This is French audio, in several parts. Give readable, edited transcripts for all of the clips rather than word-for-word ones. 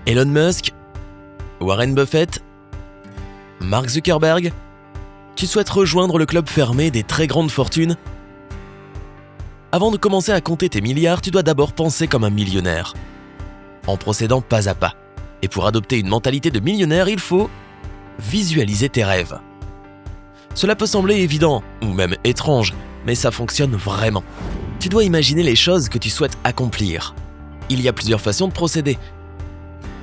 Elon Musk, Warren Buffett, Mark Zuckerberg. Tu souhaites rejoindre le club fermé des très grandes fortunes ? Avant de commencer à compter tes milliards, tu dois d'abord penser comme un millionnaire, en procédant pas à pas. Et pour adopter une mentalité de millionnaire, il faut visualiser tes rêves. Cela peut sembler évident, ou même étrange, mais ça fonctionne vraiment. Tu dois imaginer les choses que tu souhaites accomplir. Il y a plusieurs façons de procéder.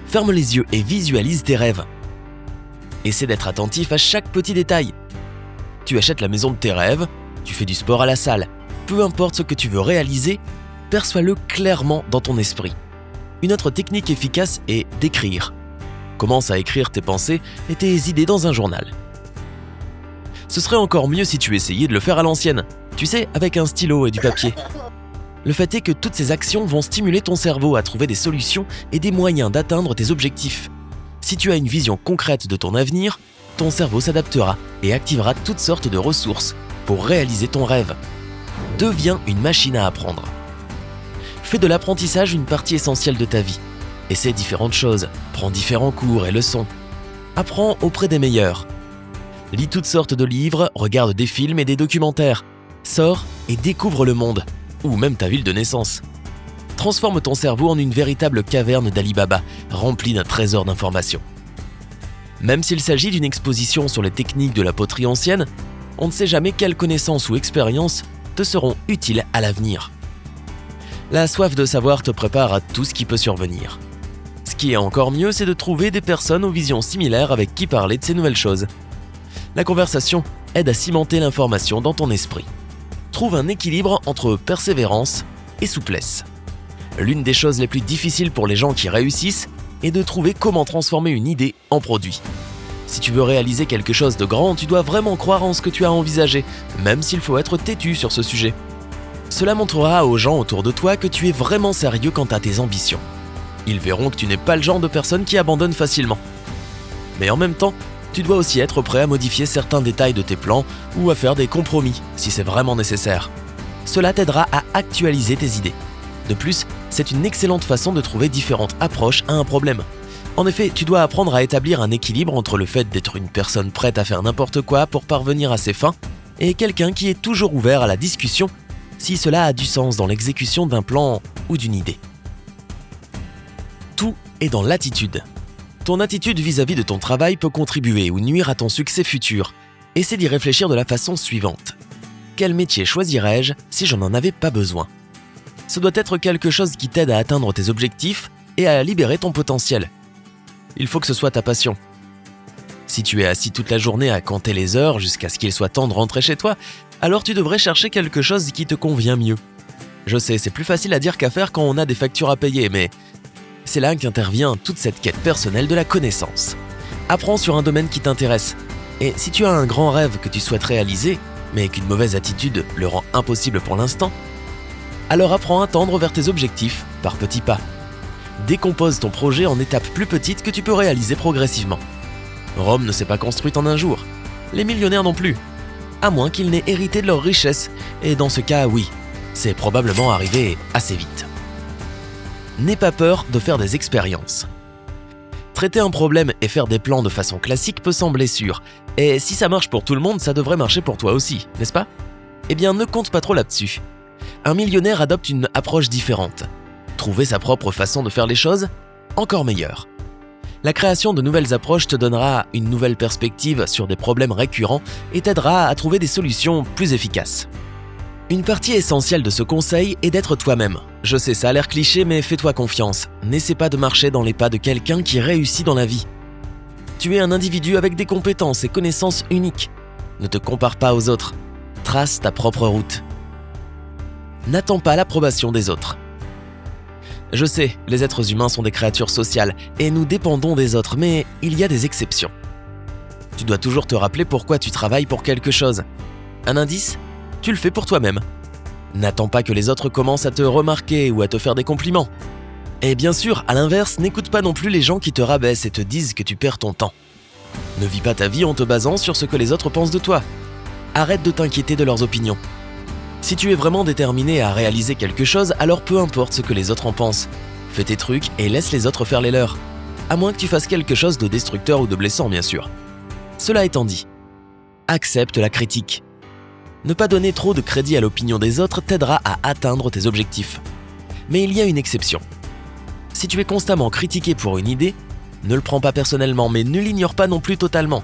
Ferme les yeux et visualise tes rêves. Essaie d'être attentif à chaque petit détail. Tu achètes la maison de tes rêves, tu fais du sport à la salle. Peu importe ce que tu veux réaliser, perçois-le clairement dans ton esprit. Une autre technique efficace est d'écrire. Commence à écrire tes pensées et tes idées dans un journal. Ce serait encore mieux si tu essayais de le faire à l'ancienne, tu sais, avec un stylo et du papier. Le fait est que toutes ces actions vont stimuler ton cerveau à trouver des solutions et des moyens d'atteindre tes objectifs. Si tu as une vision concrète de ton avenir, ton cerveau s'adaptera et activera toutes sortes de ressources pour réaliser ton rêve. Deviens une machine à apprendre. Fais de l'apprentissage une partie essentielle de ta vie. Essaie différentes choses, prends différents cours et leçons. Apprends auprès des meilleurs. Lis toutes sortes de livres, regarde des films et des documentaires. Sors et découvre le monde, ou même ta ville de naissance. Transforme ton cerveau en une véritable caverne d'Ali Baba, remplie d'un trésor d'informations. Même s'il s'agit d'une exposition sur les techniques de la poterie ancienne, on ne sait jamais quelles connaissances ou expériences te seront utiles à l'avenir. La soif de savoir te prépare à tout ce qui peut survenir. Ce qui est encore mieux, c'est de trouver des personnes aux visions similaires avec qui parler de ces nouvelles choses. La conversation aide à cimenter l'information dans ton esprit. Trouve un équilibre entre persévérance et souplesse. L'une des choses les plus difficiles pour les gens qui réussissent est de trouver comment transformer une idée en produit. Si tu veux réaliser quelque chose de grand, tu dois vraiment croire en ce que tu as envisagé, même s'il faut être têtu sur ce sujet. Cela montrera aux gens autour de toi que tu es vraiment sérieux quant à tes ambitions. Ils verront que tu n'es pas le genre de personne qui abandonne facilement. Mais en même temps, tu dois aussi être prêt à modifier certains détails de tes plans ou à faire des compromis si c'est vraiment nécessaire. Cela t'aidera à actualiser tes idées. De plus, c'est une excellente façon de trouver différentes approches à un problème. En effet, tu dois apprendre à établir un équilibre entre le fait d'être une personne prête à faire n'importe quoi pour parvenir à ses fins et quelqu'un qui est toujours ouvert à la discussion si cela a du sens dans l'exécution d'un plan ou d'une idée. Tout est dans l'attitude. Ton attitude vis-à-vis de ton travail peut contribuer ou nuire à ton succès futur. Essaie d'y réfléchir de la façon suivante. Quel métier choisirais-je si je n'en avais pas besoin ? Ce doit être quelque chose qui t'aide à atteindre tes objectifs et à libérer ton potentiel. Il faut que ce soit ta passion. Si tu es assis toute la journée à compter les heures jusqu'à ce qu'il soit temps de rentrer chez toi, alors tu devrais chercher quelque chose qui te convient mieux. Je sais, c'est plus facile à dire qu'à faire quand on a des factures à payer, mais c'est là qu'intervient toute cette quête personnelle de la connaissance. Apprends sur un domaine qui t'intéresse. Et si tu as un grand rêve que tu souhaites réaliser, mais qu'une mauvaise attitude le rend impossible pour l'instant, alors apprends à tendre vers tes objectifs par petits pas. Décompose ton projet en étapes plus petites que tu peux réaliser progressivement. Rome ne s'est pas construite en un jour. Les millionnaires non plus. À moins qu'ils n'aient hérité de leur richesse, et dans ce cas, oui, c'est probablement arrivé assez vite. N'aie pas peur de faire des expériences. Traiter un problème et faire des plans de façon classique peut sembler sûr, et si ça marche pour tout le monde, ça devrait marcher pour toi aussi, n'est-ce pas ? Eh bien, ne compte pas trop là-dessus. Un millionnaire adopte une approche différente. Trouver sa propre façon de faire les choses, encore meilleure. La création de nouvelles approches te donnera une nouvelle perspective sur des problèmes récurrents et t'aidera à trouver des solutions plus efficaces. Une partie essentielle de ce conseil est d'être toi-même. Je sais, ça a l'air cliché, mais fais-toi confiance. N'essaie pas de marcher dans les pas de quelqu'un qui réussit dans la vie. Tu es un individu avec des compétences et connaissances uniques. Ne te compare pas aux autres. Trace ta propre route. N'attends pas l'approbation des autres. Je sais, les êtres humains sont des créatures sociales et nous dépendons des autres, mais il y a des exceptions. Tu dois toujours te rappeler pourquoi tu travailles pour quelque chose. Un indice ? Tu le fais pour toi-même. N'attends pas que les autres commencent à te remarquer ou à te faire des compliments. Et bien sûr, à l'inverse, n'écoute pas non plus les gens qui te rabaissent et te disent que tu perds ton temps. Ne vis pas ta vie en te basant sur ce que les autres pensent de toi. Arrête de t'inquiéter de leurs opinions. Si tu es vraiment déterminé à réaliser quelque chose, alors peu importe ce que les autres en pensent. Fais tes trucs et laisse les autres faire les leurs. à moins que tu fasses quelque chose de destructeur ou de blessant bien sûr. Cela étant dit, accepte la critique. Ne pas donner trop de crédit à l'opinion des autres t'aidera à atteindre tes objectifs. Mais il y a une exception. Si tu es constamment critiqué pour une idée, ne le prends pas personnellement, mais ne l'ignore pas non plus totalement.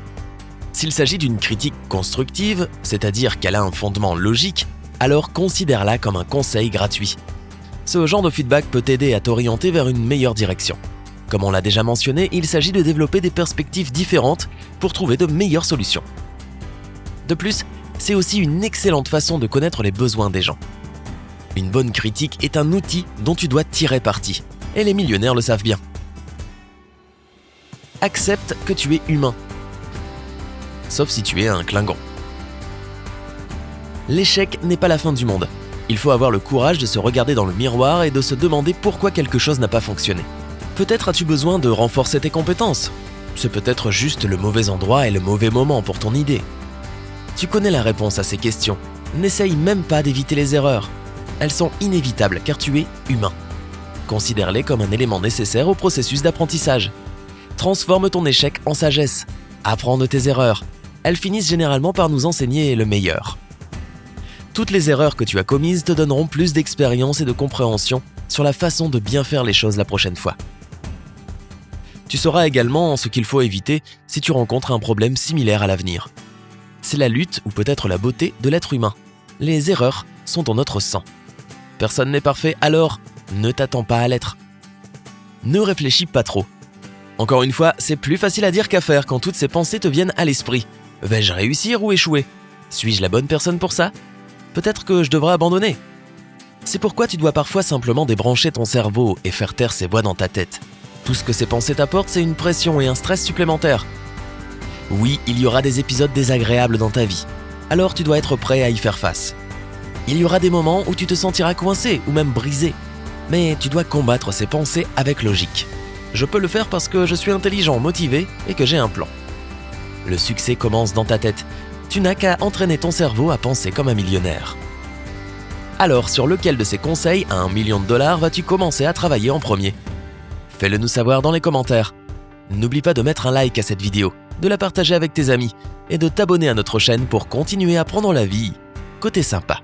S'il s'agit d'une critique constructive, c'est-à-dire qu'elle a un fondement logique, alors considère-la comme un conseil gratuit. Ce genre de feedback peut t'aider à t'orienter vers une meilleure direction. Comme on l'a déjà mentionné, il s'agit de développer des perspectives différentes pour trouver de meilleures solutions. De plus, c'est aussi une excellente façon de connaître les besoins des gens. Une bonne critique est un outil dont tu dois tirer parti, et les millionnaires le savent bien. Accepte que tu es humain. Sauf si tu es un Klingon. L'échec n'est pas la fin du monde. Il faut avoir le courage de se regarder dans le miroir et de se demander pourquoi quelque chose n'a pas fonctionné. Peut-être as-tu besoin de renforcer tes compétences. C'est peut-être juste le mauvais endroit et le mauvais moment pour ton idée. Tu connais la réponse à ces questions. N'essaye même pas d'éviter les erreurs. Elles sont inévitables car tu es humain. Considère-les comme un élément nécessaire au processus d'apprentissage. Transforme ton échec en sagesse. Apprends de tes erreurs. Elles finissent généralement par nous enseigner le meilleur. Toutes les erreurs que tu as commises te donneront plus d'expérience et de compréhension sur la façon de bien faire les choses la prochaine fois. Tu sauras également ce qu'il faut éviter si tu rencontres un problème similaire à l'avenir. C'est la lutte ou peut-être la beauté de l'être humain. Les erreurs sont dans notre sang. Personne n'est parfait, alors ne t'attends pas à l'être. Ne réfléchis pas trop. Encore une fois, c'est plus facile à dire qu'à faire quand toutes ces pensées te viennent à l'esprit. Vais-je réussir ou échouer ? Suis-je la bonne personne pour ça ? Peut-être que je devrais abandonner. C'est pourquoi tu dois parfois simplement débrancher ton cerveau et faire taire ces voix dans ta tête. Tout ce que ces pensées t'apportent, c'est une pression et un stress supplémentaires. Oui, il y aura des épisodes désagréables dans ta vie. Alors tu dois être prêt à y faire face. Il y aura des moments où tu te sentiras coincé ou même brisé. Mais tu dois combattre ces pensées avec logique. Je peux le faire parce que je suis intelligent, motivé et que j'ai un plan. Le succès commence dans ta tête. Tu n'as qu'à entraîner ton cerveau à penser comme un millionnaire. Alors, sur lequel de ces conseils à $1 million vas-tu commencer à travailler en premier ? Fais-le nous savoir dans les commentaires. N'oublie pas de mettre un like à cette vidéo, de la partager avec tes amis et de t'abonner à notre chaîne pour continuer à prendre la vie côté sympa.